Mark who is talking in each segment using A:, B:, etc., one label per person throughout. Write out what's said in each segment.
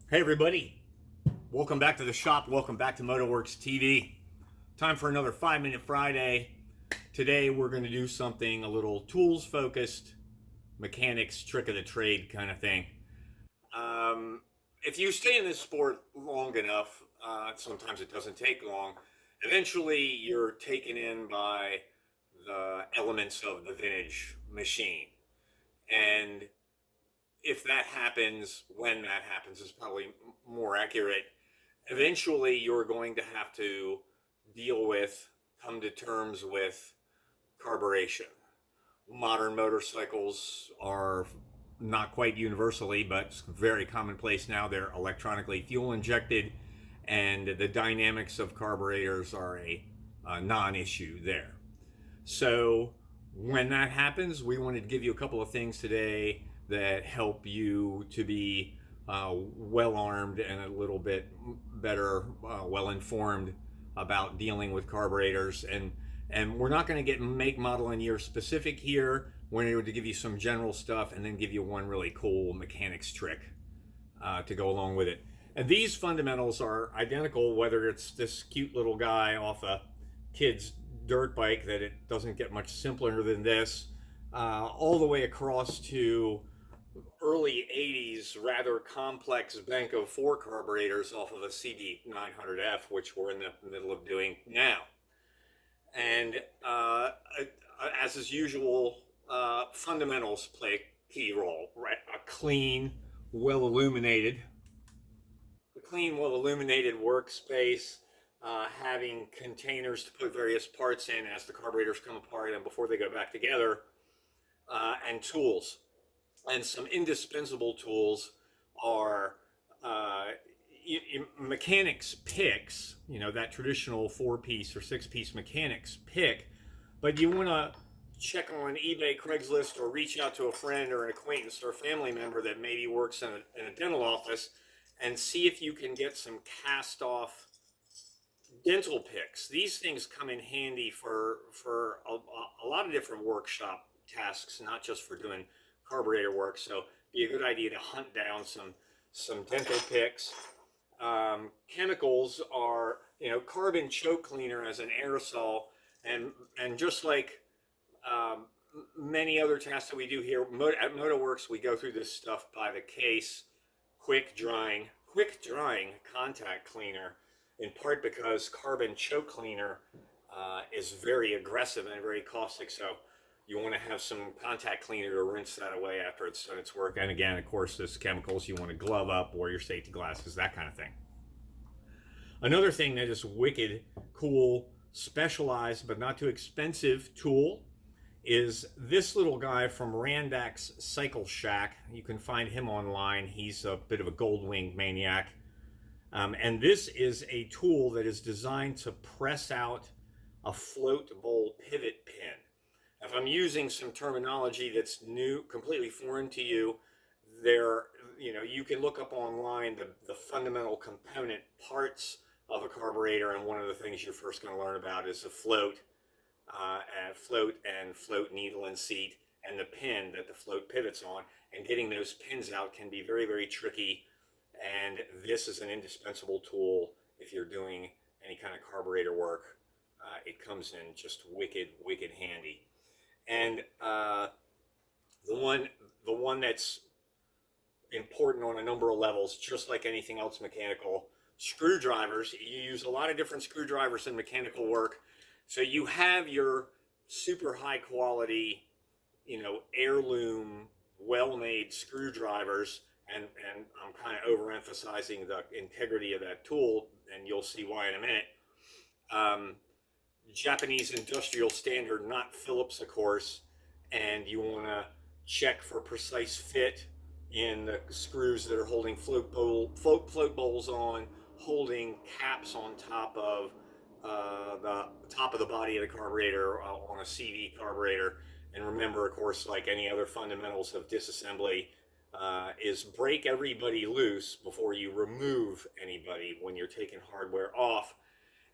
A: Hey everybody, welcome back to the shop. Welcome back to Motorworks TV. Time for another 5-Minute Friday. Today we're going to do something a little tools focused, mechanics, trick of the trade kind of thing. Um, if you stay in this sport long enough, sometimes it doesn't take long, eventually you're taken in by the elements of the vintage machine. And if that happens, when that happens is probably more accurate. Eventually, you're going to have to deal with, come to terms with carburation. Modern motorcycles are not quite universally, but very commonplace now. They're electronically fuel injected, and the dynamics of carburetors are a non issue there. So when that happens, we wanted to give you a couple of things today that help you to be well armed and a little bit better, well informed about dealing with carburetors. And we're not going to get make, model, and year specific here. We're going to give you some general stuff and then give you one really cool mechanics trick to go along with it. And these fundamentals are identical whether it's this cute little guy off a kid's dirt bike that it doesn't get much simpler than this, all the way across to early 80s rather complex Benko 4 carburetors off of a CD 900F, which we're in the middle of doing now. And as is usual, fundamentals play a key role, right? A clean, well illuminated workspace, having containers to put various parts in as the carburetors come apart and before they go back together, and tools. And some indispensable tools are mechanics picks, that traditional 4-piece or 6-piece mechanics pick, but you want to check on eBay, Craigslist, or reach out to a friend or an acquaintance or a family member that maybe works in a dental office and see if you can get some cast off dental picks. These things come in handy for a lot of different workshop tasks, not just for doing carburetor work. So be a good idea to hunt down some dental picks. Chemicals are, carbon choke cleaner as an aerosol, and just like many other tasks that we do here at Motorworks, we go through this stuff by the case. Quick drying contact cleaner, in part because carbon choke cleaner is very aggressive and very caustic. So you want to have some contact cleaner to rinse that away after it's done its work. And again, of course, this chemicals, you want to glove up, wear your safety glasses, that kind of thing. Another thing that is wicked cool, specialized but not too expensive tool is this little guy from Randak's Cycle Shack. You can find him online. He's a bit of a gold-winged maniac. And this is a tool that is designed to press out a float bowl pivot pin. If I'm using some terminology that's new, completely foreign to you, you can look up online the fundamental component parts of a carburetor, and one of the things you're first going to learn about is the float, float needle and seat, and the pin that the float pivots on. And getting those pins out can be very, very tricky. And this is an indispensable tool if you're doing any kind of carburetor work. It comes in just wicked, wicked handy. And the one that's important on a number of levels, just like anything else mechanical, screwdrivers. You use a lot of different screwdrivers in mechanical work. So you have your super high quality, heirloom, well-made screwdrivers, and I'm kind of overemphasizing the integrity of that tool, and you'll see why in a minute. Japanese industrial standard, not Phillips, of course, and you want to check for precise fit in the screws that are holding float bowls on, holding caps on top of the body of the carburetor on a CV carburetor. And remember, of course, like any other fundamentals of disassembly, is break everybody loose before you remove anybody when you're taking hardware off.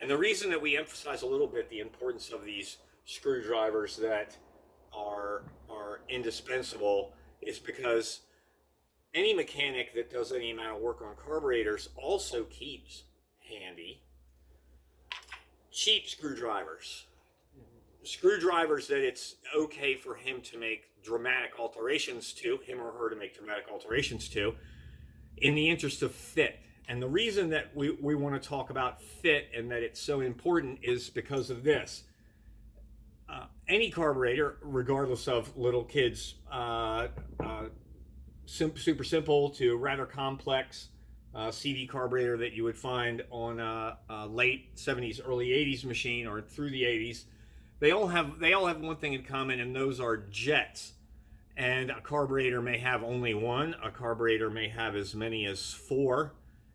A: And the reason that we emphasize a little bit the importance of these screwdrivers that are indispensable is because any mechanic that does any amount of work on carburetors also keeps handy cheap screwdrivers. Screwdrivers that it's okay for him to make dramatic alterations to, him or her to make dramatic alterations to, in the interest of fit. And the reason that we want to talk about fit and that it's so important is because of this. Any carburetor, regardless of little kids, super simple to rather complex CV carburetor that you would find on a late 70s, early 80s machine or through the 80s, they all have one thing in common, and those are jets. And a carburetor may have only one. A carburetor may have as many as four,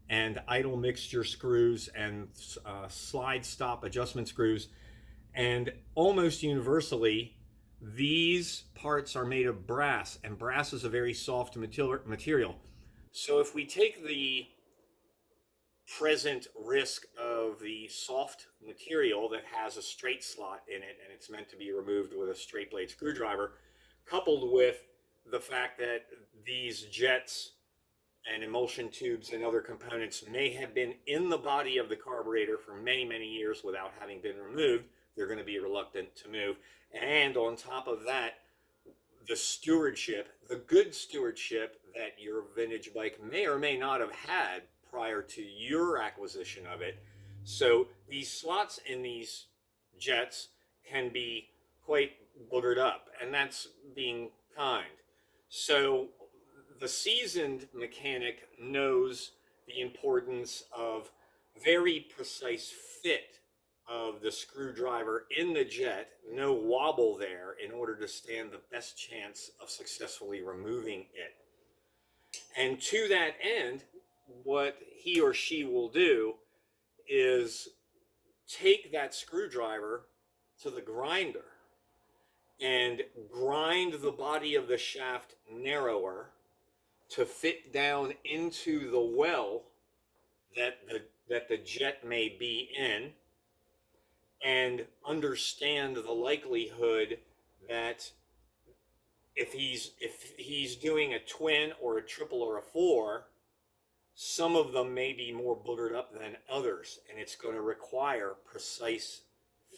A: and idle mixture screws and slide stop adjustment screws. And almost universally, these parts are made of brass, and brass is a very soft material. So if we take the present risk of the soft material that has a straight slot in it and it's meant to be removed with a straight blade screwdriver, coupled with the fact that these jets and emulsion tubes and other components may have been in the body of the carburetor for many years without having been removed, they're going to be reluctant to move. And on top of that, the stewardship, the good stewardship that your vintage bike may or may not have had prior to your acquisition of it. So these slots in these jets can be quite boogered up, and that's being kind. So the seasoned mechanic knows the importance of very precise fit of the screwdriver in the jet, no wobble there, in order to stand the best chance of successfully removing it. And to that end, what he or she will do is take that screwdriver to the grinder and grind the body of the shaft narrower to fit down into the well that the jet may be in, and understand the likelihood that if he's doing a twin or a triple or a four, some of them may be more boogered up than others, and it's going to require precise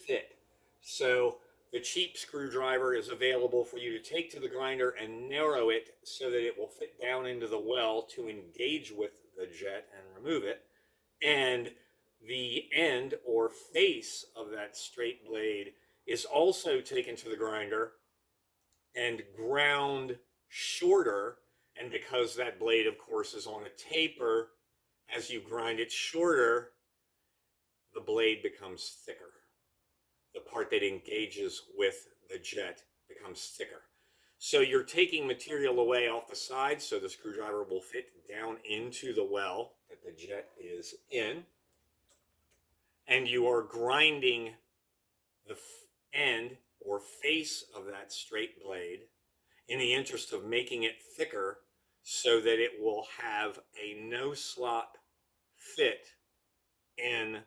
A: fit. So the cheap screwdriver is available for you to take to the grinder and narrow it so that it will fit down into the well to engage with the jet and remove it. And the end or face of that straight blade is also taken to the grinder and ground shorter. And because that blade, of course, is on a taper, as you grind it shorter, the blade becomes thicker. The part that engages with the jet becomes thicker. So you're taking material away off the side so the screwdriver will fit down into the well that the jet is in. And you are grinding the end or face of that straight blade in the interest of making it thicker so that it will have a no slop fit in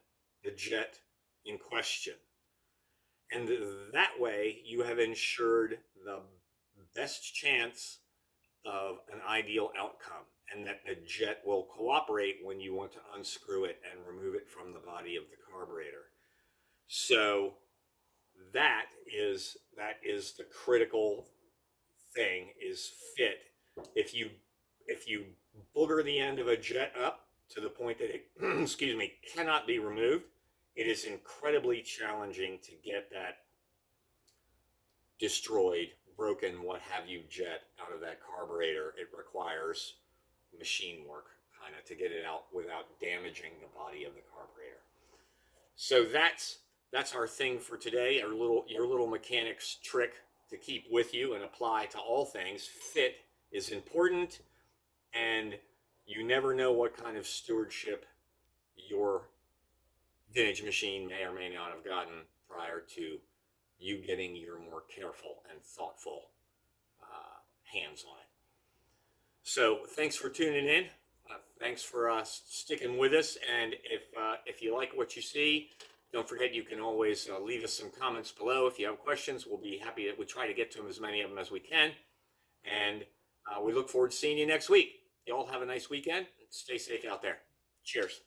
A: the jet in question. And that way you have ensured the best chance of an ideal outcome, and that the jet will cooperate when you want to unscrew it and remove it from the body of the carburetor. So that is the critical thing, is fit. If you booger the end of a jet up to the point that it excuse me, cannot be removed, it is incredibly challenging to get that destroyed, broken, what have you, jet out of that carburetor. It requires machine work kind of to get it out without damaging the body of the carburetor. So that's our thing for today, your little mechanic's trick to keep with you and apply to all things. Fit is important, and you never know what kind of stewardship your vintage machine may or may not have gotten prior to you getting your more careful and thoughtful hands on it. So thanks for tuning in. Thanks for sticking with us. And if you like what you see, don't forget you can always leave us some comments below. If you have questions, we'll be happy that we try to get to them, as many of them as we can. And we look forward to seeing you next week. You all have a nice weekend. Stay safe out there. Cheers.